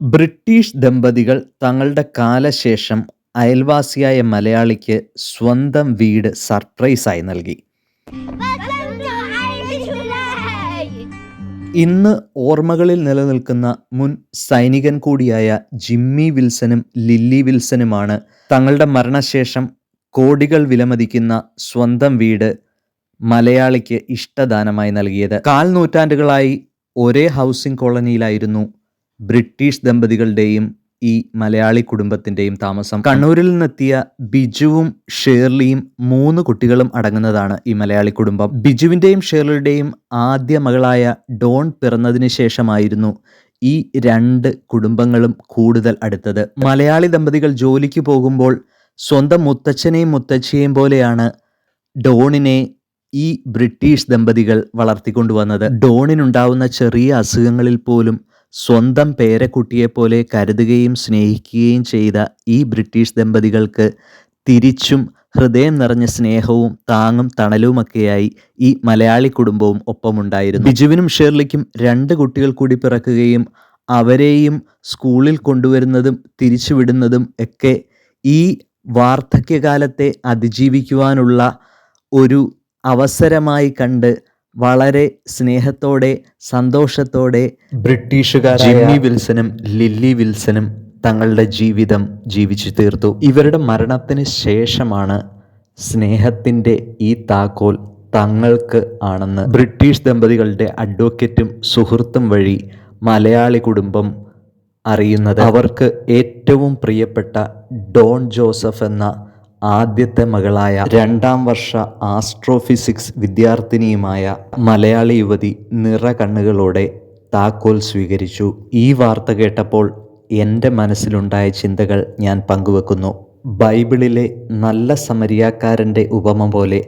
British ദമ്പതികൾ തങ്ങളുടെ കാലശേഷം അയൽവാസിയായ മലയാളിക്ക് സ്വന്തം വീട് സർപ്രൈസായി നൽകി. ഇന്ന് ഓർമ്മകളിൽ നിലനിൽക്കുന്ന മുൻ സൈനികൻ കൂടിയായ ജിമ്മി വിൽസണും ലില്ലി വിൽസണുമാണ് തങ്ങളുടെ മരണശേഷം കോടികൾ വിലമതിക്കുന്ന സ്വന്തം വീട് മലയാളിക്ക് ഇഷ്ടദാനമായി നൽകിയത്. 4 നൂറ്റാണ്ടുകളായി ഒരേ ഹൗസിംഗ് കോളനിയിലായിരുന്നു ബ്രിട്ടീഷ് ദമ്പതികളുടെയും ഈ മലയാളി കുടുംബത്തിൻ്റെയും താമസം. കണ്ണൂരിൽ നിന്നെത്തിയ ബിജുവും ഷേർലിയും 3 കുട്ടികളും അടങ്ങുന്നതാണ് ഈ മലയാളി കുടുംബം. ബിജുവിൻ്റെയും ഷേർലിയുടെയും ആദ്യ മകളായ ഡോൺ പിറന്നതിന് ശേഷമായിരുന്നു ഈ 2 കുടുംബങ്ങളും കൂടുതൽ അടുത്തത്. മലയാളി ദമ്പതികൾ ജോലിക്ക് പോകുമ്പോൾ സ്വന്തം മുത്തച്ഛനെയും മുത്തച്ഛിയെയും പോലെയാണ് ഡോണിനെ ഈ ബ്രിട്ടീഷ് ദമ്പതികൾ വളർത്തിക്കൊണ്ടുവന്നത്. ഡോണിനുണ്ടാവുന്ന ചെറിയ അസുഖങ്ങളിൽ പോലും സ്വന്തം പേരക്കുട്ടിയെപ്പോലെ കരുതുകയും സ്നേഹിക്കുകയും ചെയ്ത ഈ ബ്രിട്ടീഷ് ദമ്പതികൾക്ക് തിരിച്ചും ഹൃദയം നിറഞ്ഞ സ്നേഹവും താങ്ങും തണലുമൊക്കെയായി ഈ മലയാളി കുടുംബവും ഒപ്പമുണ്ടായിരുന്നു. ബിജുവിനും ഷേർലിക്കും 2 കുട്ടികൾ കൂടി പിറക്കുകയും അവരെയും സ്കൂളിൽ കൊണ്ടുവരുന്നതും തിരിച്ചുവിടുന്നതും ഒക്കെ ഈ വാർദ്ധക്യകാലത്തെ അതിജീവിക്കുവാനുള്ള ഒരു അവസരമായി കണ്ട് വളരെ സ്നേഹത്തോടെ സന്തോഷത്തോടെ ബ്രിട്ടീഷുകാരായ ജിമ്മി വിൽസണും ലില്ലി വിൽസണും തങ്ങളുടെ ജീവിതം ജീവിച്ചു തീർത്തു. ഇവരുടെ മരണത്തിന് ശേഷമാണ് സ്നേഹത്തിൻ്റെ ഈ താക്കോൽ തങ്ങൾക്ക് ആണെന്ന് ബ്രിട്ടീഷ് ദമ്പതികളുടെ അഡ്വക്കേറ്റും സുഹൃത്തും വഴി മലയാളി കുടുംബം അറിയുന്നത്. അവർക്ക് ഏറ്റവും പ്രിയപ്പെട്ട ഡോൺ ജോസഫ് എന്ന ആദ്യത്തെ മകളായ 2ാം വർഷ ആസ്ട്രോഫിസിക്സ് വിദ്യാർത്ഥിനിയുമായ മലയാളി യുവതി നിറകണ്ണുകളോടെ താക്കോൽ സ്വീകരിച്ചു. ഈ വാർത്ത കേട്ടപ്പോൾ എൻ്റെ മനസ്സിലുണ്ടായ ചിന്തകൾ ഞാൻ പങ്കുവെക്കുന്നു. ബൈബിളിലെ നല്ല സമരിയാക്കാരൻ്റെ ഉപമ പോലെ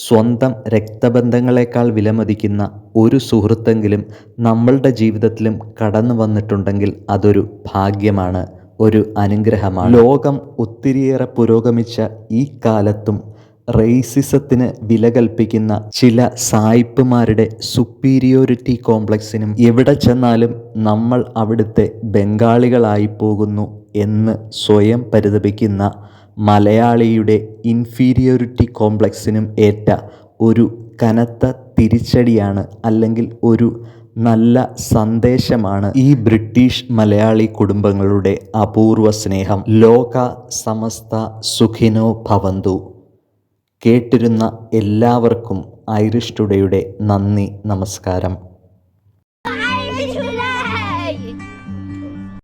സ്വന്തം രക്തബന്ധങ്ങളെക്കാൾ വിലമതിക്കുന്ന ഒരു സുഹൃത്തെങ്കിലും നമ്മളുടെ ജീവിതത്തിലും കടന്നു വന്നിട്ടുണ്ടെങ്കിൽ അതൊരു ഭാഗ്യമാണ്, ഒരു അനുഗ്രഹമാണ്. ലോകം ഒത്തിരിയേറെ പുരോഗമിച്ച ഈ കാലത്തും റേസിസത്തിന് വില കൽപ്പിക്കുന്ന ചില സായിപ്പുമാരുടെ സുപ്പീരിയോറിറ്റി കോംപ്ലക്സിനും എവിടെ ചെന്നാലും നമ്മൾ അവിടുത്തെ ബംഗാളികളായി പോകുന്നു എന്ന് സ്വയം പരിതപിക്കുന്ന മലയാളിയുടെ ഇൻഫീരിയോറിറ്റി കോംപ്ലക്സിനും ഏറ്റ ഒരു കനത്ത തിരിച്ചടിയാണ്, അല്ലെങ്കിൽ ഒരു നല്ല സന്ദേശമാണ് ഈ ബ്രിട്ടീഷ് മലയാളി കുടുംബങ്ങളുടെ അപൂർവ സ്നേഹം. ലോക സമസ്ത സുഖിനോ ഭവന്തു. കേട്ടിരുന്ന എല്ലാവർക്കും ഐറിഷ് ടുഡേയുടെ നന്ദി, നമസ്കാരം.